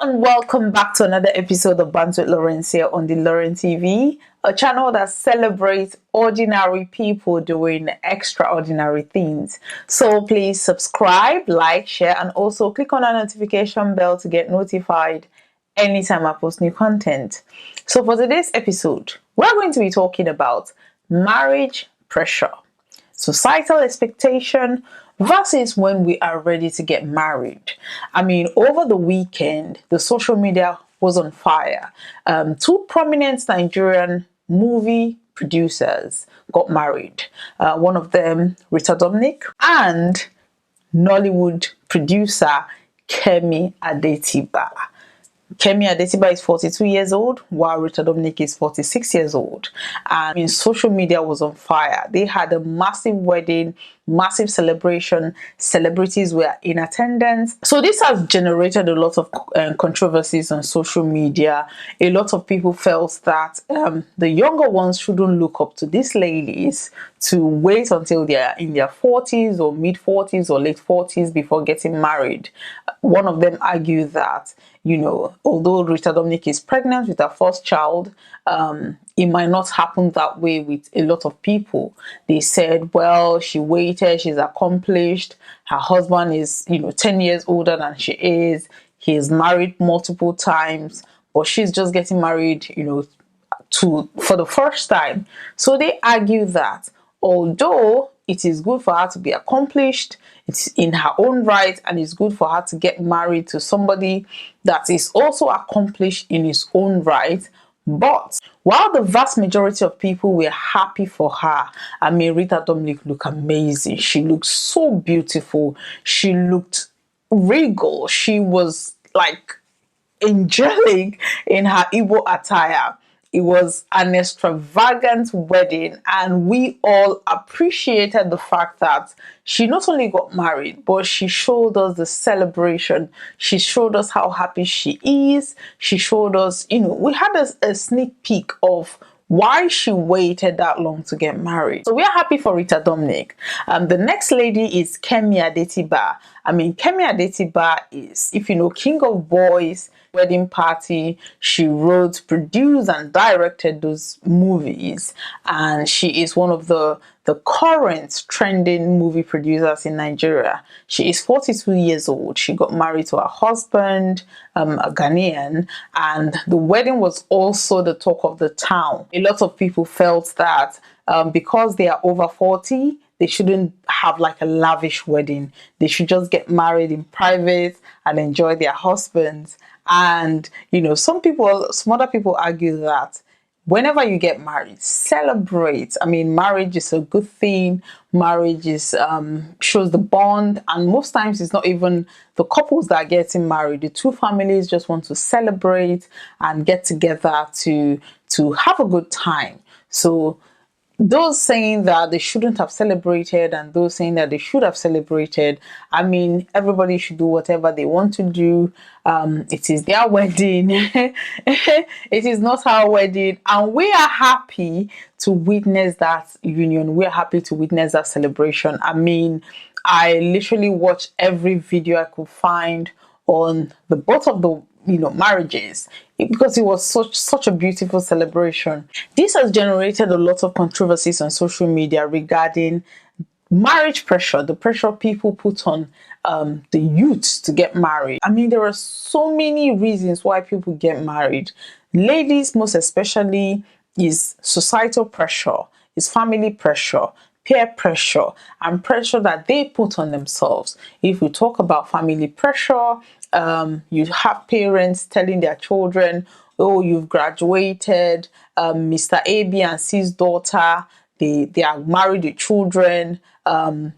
and welcome back to another episode of Bantz with Lawrencia on the Lawrencia TV, a channel that celebrates ordinary people doing extraordinary things. So please subscribe, like, share, and also click on the notification bell to get notified anytime I post new content. So for today's episode, we're going to be talking about marriage pressure, societal expectation versus when we are ready to get married. I mean, over the weekend, the social media was on fire. Two prominent Nigerian movie producers got married. One of them, Rita Dominic, and Nollywood producer Kemi Adetiba. Kemi Adetiba is 42 years old, while Rita Dominic is 46 years old. And social media was on fire. They had a massive wedding, massive celebration. Celebrities were in attendance. So this has generated a lot of controversies on social media. A lot of people felt that the younger ones shouldn't look up to these ladies, to wait until they are in their 40s or mid 40s or late 40s before getting married. One of them argued that, although Rita Dominic is pregnant with her first child, it might not happen that way with a lot of people. They said, well, she waited, she's accomplished. Her husband is, 10 years older than she is. He's married multiple times, but she's just getting married, for the first time. So they argue that although it is good for her to be accomplished, it's in her own right, and it's good for her to get married to somebody that is also accomplished in his own right. But while the vast majority of people were happy for her, I mean, Rita Dominic looked amazing. She looked so beautiful. She looked regal. She was like angelic in her Igbo attire. It was an extravagant wedding, and we all appreciated the fact that she not only got married, but she showed us the celebration. She showed us how happy she is. She showed us, we had a sneak peek of why she waited that long to get married. So we are happy for Rita Dominic. The next lady is Kemi Adetiba. I mean, Kemi Adetiba is, if you know, King of Boys, Wedding Party. She wrote, produced, and directed those movies. And she is one of the current trending movie producers in Nigeria. She is 42 years old. She got married to her husband, a Ghanaian, and the wedding was also the talk of the town. A lot of people felt that because they are over 40, they shouldn't have like a lavish wedding. They should just get married in private and enjoy their husbands. And, some other people argue that whenever you get married, celebrate. I mean, marriage is a good thing. Marriage is shows the bond, and most times it's not even the couples that are getting married. The two families just want to celebrate and get together to have a good time. So those saying that they shouldn't have celebrated and those saying that they should have celebrated, I mean, everybody should do whatever they want to do. It is their wedding. It is not our wedding, and we are happy to witness that union. We are happy to witness that celebration. I mean, I literally watched every video I could find on the both of the marriages, because it was such a beautiful celebration. This has generated a lot of controversies on social media regarding marriage pressure, the pressure people put on the youth to get married. I mean, there are so many reasons why people get married. Ladies, most especially, is societal pressure, is family pressure, peer pressure, and pressure that they put on themselves. If we talk about family pressure, you have parents telling their children, oh, you've graduated, Mr. A, B, and C's daughter, they are married with children, and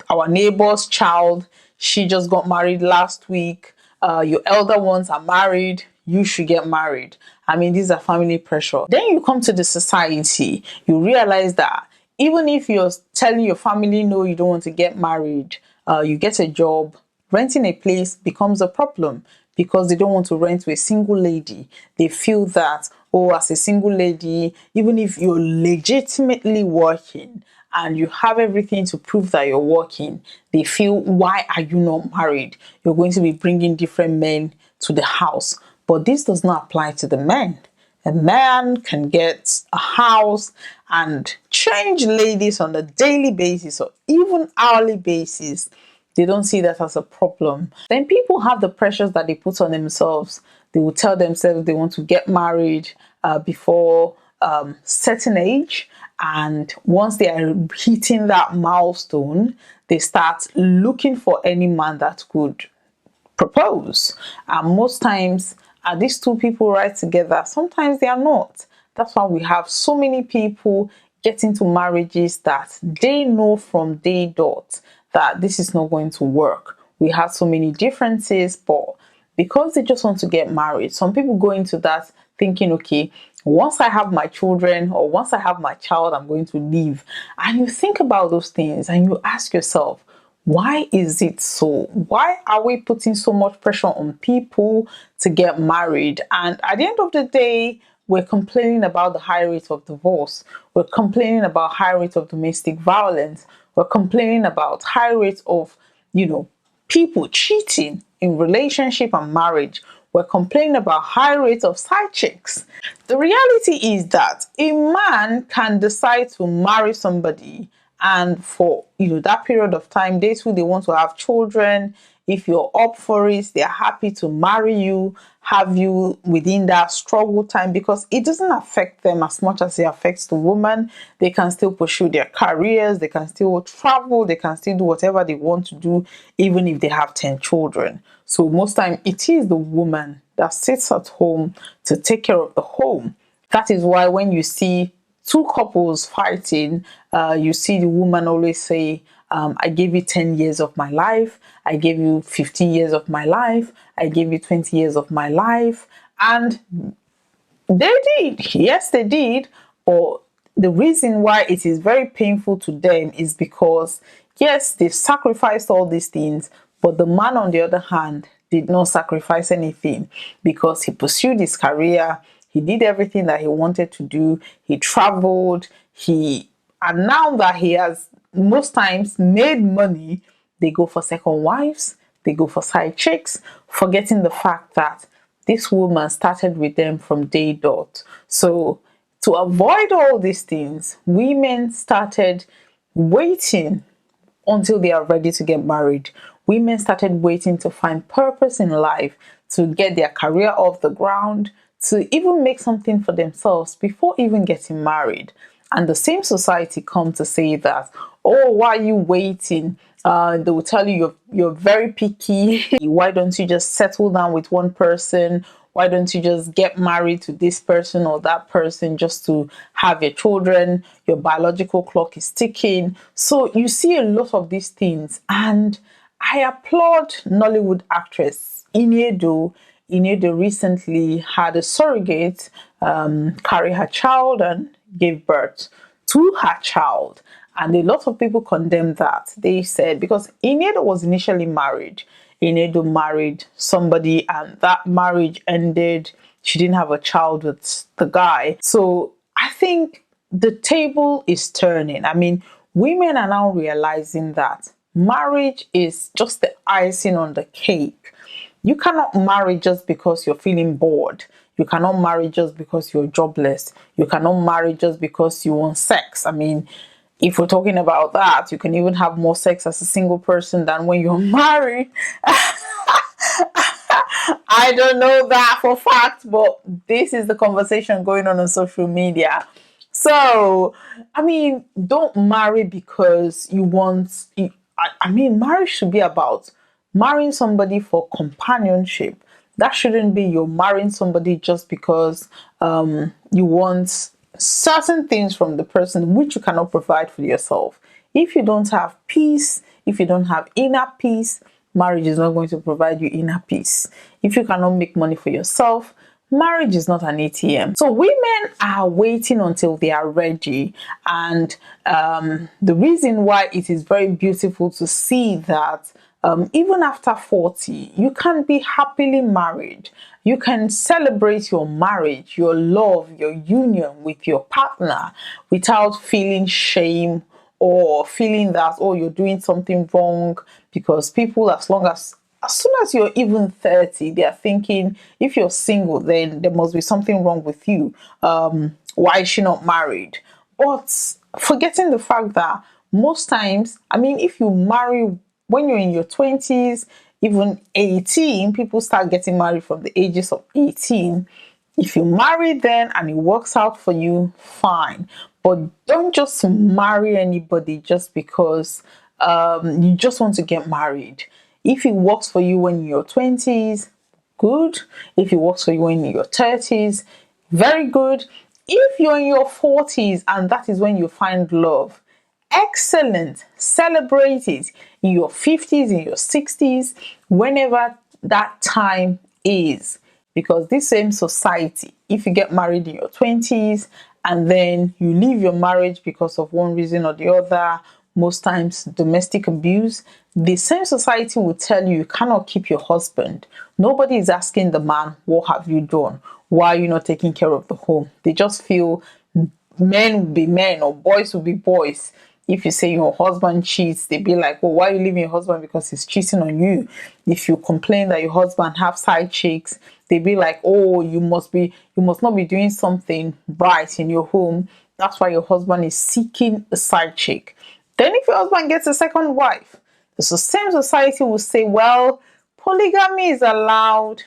our neighbor's child, she just got married last week, your elder ones are married, you should get married. I mean, these are family pressure. Then you come to the society, you realize that even if you're telling your family, no, you don't want to get married, you get a job, renting a place becomes a problem because they don't want to rent to a single lady. They feel that, oh, as a single lady, even if you're legitimately working and you have everything to prove that you're working, they feel, why are you not married? You're going to be bringing different men to the house. But this does not apply to the men. A man can get a house and change ladies on a daily basis or even hourly basis. They don't see that as a problem. Then people have the pressures that they put on themselves. They will tell themselves they want to get married before certain age, and once they are hitting that milestone, they start looking for any man that could propose. And most times, are these two people right together? Sometimes they are not. That's why we have so many people get into marriages that they know from day dot that this is not going to work. We have so many differences, but because they just want to get married, some people go into that thinking, okay, once I have my children or once I have my child, I'm going to leave. And you think about those things and you ask yourself, why is it so? Why are we putting so much pressure on people to get married? And at the end of the day, we're complaining about the high rate of divorce. We're complaining about high rate of domestic violence. We're complaining about high rates of, people cheating in relationship and marriage. We're complaining about high rates of side chicks. The reality is that a man can decide to marry somebody, and for that period of time, they too, they want to have children. If you're up for it, they're happy to marry you, have you within that struggle time, because it doesn't affect them as much as it affects the woman. They can still pursue their careers, they can still travel, they can still do whatever they want to do, even if they have 10 children. So most time it is the woman that sits at home to take care of the home. That is why when you see two couples fighting, you see the woman always say, I gave you 10 years of my life, I gave you 15 years of my life, I gave you 20 years of my life. And they did. Yes, they did. But the reason why it is very painful to them is because, yes, they sacrificed all these things, but the man, on the other hand, did not sacrifice anything because he pursued his career. He did everything that he wanted to do. He traveled. And now that he has most times made money, they go for second wives. They go for side chicks, forgetting the fact that this woman started with them from day dot. So to avoid all these things, women started waiting until they are ready to get married. Women started waiting to find purpose in life, to get their career off the ground, to even make something for themselves before even getting married. And the same society come to say that, oh, why are you waiting? They will tell you you're very picky. Why don't you just settle down with one person? Why don't you just get married to this person or that person just to have your children? Your biological clock is ticking. So you see a lot of these things. And I applaud Nollywood actress Iniedo. Iniedo recently had a surrogate carry her child and gave birth to her child. And a lot of people condemned that. They said, because Iniedo was initially married. Iniedo married somebody and that marriage ended. She didn't have a child with the guy. So I think the table is turning. I mean, women are now realizing that marriage is just the icing on the cake. You cannot marry just because you're feeling bored. You cannot marry just because you're jobless. You cannot marry just because you want sex. I mean, if we're talking about that, you can even have more sex as a single person than when you're married. I don't know that for fact, but this is the conversation going on social media. So, I mean, don't marry because you want. I mean, marriage should be about marrying somebody for companionship. That shouldn't be you're marrying somebody just because you want certain things from the person which you cannot provide for yourself. If you don't have peace, if you don't have inner peace, marriage is not going to provide you inner peace. If you cannot make money for yourself, marriage is not an ATM. So women are waiting until they are ready. And the reason why it is very beautiful to see that even after 40, you can be happily married. You can celebrate your marriage, your love, your union with your partner without feeling shame or feeling that, oh, you're doing something wrong, because people, as soon as you're even 30, they are thinking, if you're single, then there must be something wrong with you. Why is she not married? But forgetting the fact that most times, I mean, if you marry when you're in your 20s, even 18, people start getting married from the ages of 18. If you marry then and it works out for you, fine. But don't just marry anybody just because you just want to get married. If it works for you when you're 20s, good. If it works for you when you're in your 30s, very good. If you're in your 40s and that is when you find love, excellent. Celebrate it in your 50s, in your 60s, whenever that time is. Because this same society, if you get married in your 20s and then you leave your marriage because of one reason or the other, most times domestic abuse, the same society will tell you you cannot keep your husband. Nobody is asking the man, what have you done? Why are you not taking care of the home? They just feel men will be men or boys will be boys. If you say your husband cheats, they be like, well, why are you leaving your husband? Because he's cheating on you. If you complain that your husband have side chicks, they be like, oh, you must not be doing something right in your home. That's why your husband is seeking a side chick. Then if your husband gets a second wife, the same society will say, well, polygamy is allowed.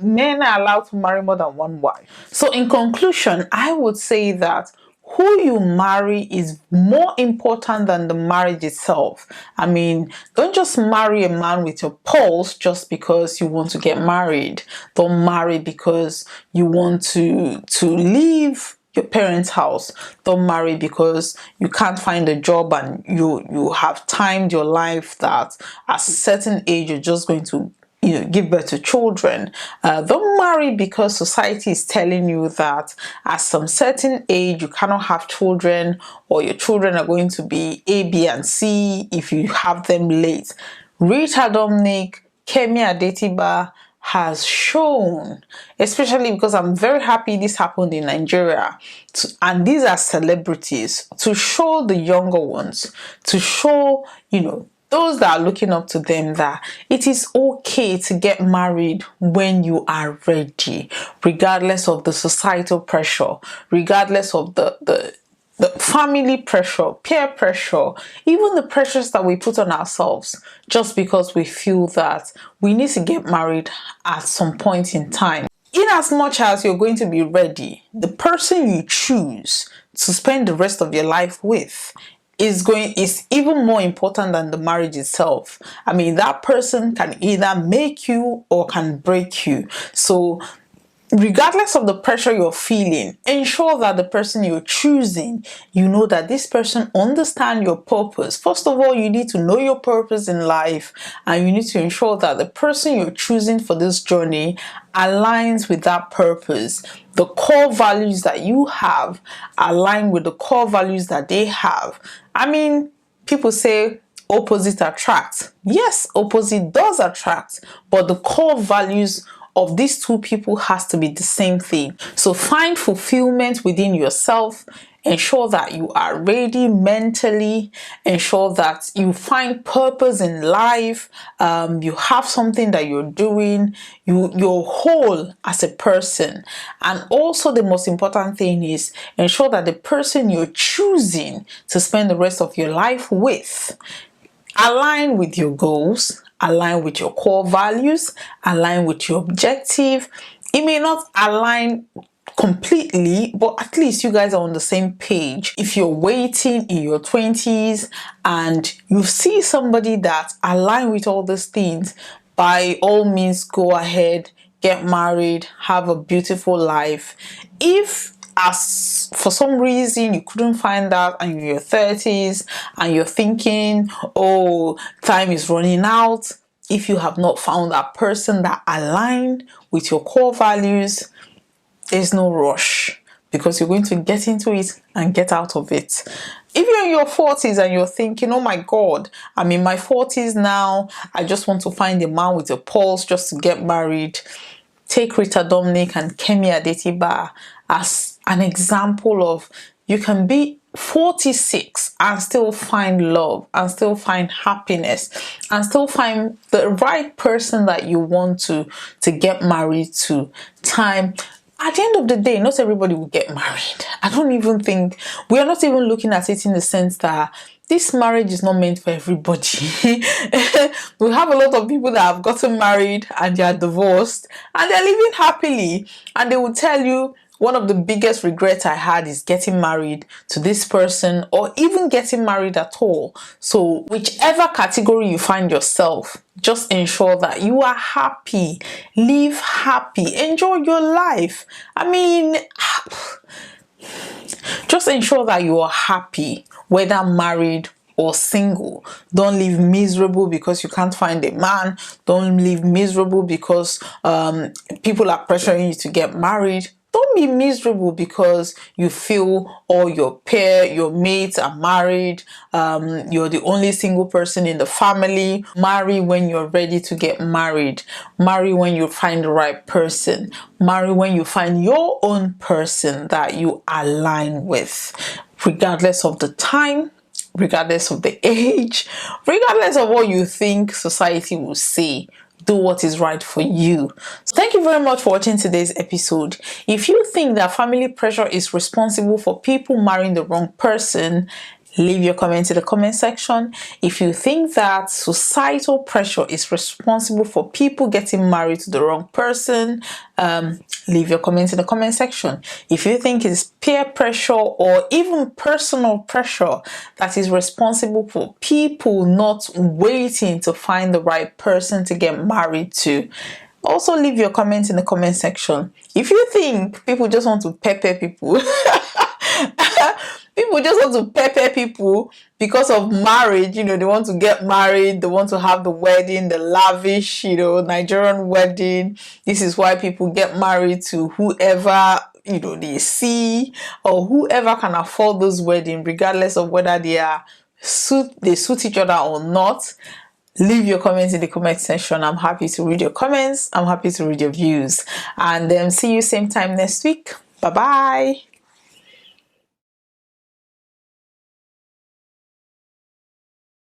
Men are allowed to marry more than one wife. So in conclusion, I would say that who you marry is more important than the marriage itself. I mean, don't just marry a man with your pulse just because you want to get married. Don't marry because you want to leave your parents' house. Don't marry because you can't find a job and you have timed your life that at a certain age you're just going to give birth to children. Don't marry because society is telling you that at some certain age you cannot have children, or your children are going to be A, B, and C if you have them late. Rita Dominic, Kemi Adetiba has shown, especially because I'm very happy this happened in Nigeria, and these are celebrities, to show the younger ones, to show, those that are looking up to them, that it is okay to get married when you are ready, regardless of the societal pressure, regardless of the family pressure, peer pressure, even the pressures that we put on ourselves, just because we feel that we need to get married at some point in time. In as much as you're going to be ready, the person you choose to spend the rest of your life with is even more important than the marriage itself. I mean, that person can either make you or can break you. So regardless of the pressure you're feeling, ensure that the person you're choosing, you know that this person understands your purpose. First of all, you need to know your purpose in life, and you need to ensure that the person you're choosing for this journey aligns with that purpose. The core values that you have align with the core values that they have. I mean, people say opposite attract. Yes, opposite does attract, but the core values of these two people has to be the same thing. So find fulfillment within yourself. Ensure that you are ready mentally. Ensure that you find purpose in life. You have something that you're doing. You're whole as a person. And also the most important thing is ensure that the person you're choosing to spend the rest of your life with align with your goals, align with your core values, align with your objective. It may not align completely, but at least you guys are on the same page. If you're waiting in your 20s and you see somebody that align with all these things, by all means go ahead, get married, have a beautiful life. If as for some reason you couldn't find that and you're in your 30s and you're thinking, oh, time is running out, if you have not found that person that aligned with your core values, there's no rush, because you're going to get into it and get out of it. If you're in your 40s and you're thinking, oh my God, I'm in my 40s now, I just want to find a man with a pulse just to get married, take Rita Dominic and Kemi Adetiba as an example of you can be 46 and still find love and still find happiness and still find the right person that you want to get married to. At the end of the day, not everybody will get married. I don't even think, we are not even looking at it in the sense that this marriage is not meant for everybody. We have a lot of people that have gotten married and they are divorced and they're living happily, and they will tell you, one of the biggest regrets I had is getting married to this person, or even getting married at all. So whichever category you find yourself, just ensure that you are happy, live happy, enjoy your life. I mean, just ensure that you are happy, whether married or single. Don't live miserable because you can't find a man. Don't live miserable because people are pressuring you to get married. Don't be miserable because you feel all your mates are married. You're the only single person in the family. Marry when you're ready to get married. Marry when you find the right person. Marry when you find your own person that you align with, regardless of the time, regardless of the age, regardless of what you think society will say. Do what is right for you. So thank you very much for watching today's episode. If you think that family pressure is responsible for people marrying the wrong person, leave your comment in the comment section. If you think that societal pressure is responsible for people getting married to the wrong person, leave your comments in the comment section. If you think it's peer pressure or even personal pressure that is responsible for people not waiting to find the right person to get married to, also leave your comments in the comment section. If you think people just want to pepper people, people just want to pepper people because of marriage, they want to get married, they want to have the wedding, the lavish, Nigerian wedding. This is why people get married to whoever, they see, or whoever can afford those weddings, regardless of whether they suit each other or not. Leave your comments in the comment section. I'm happy to read your comments. I'm happy to read your views. And see you same time next week. Bye-bye.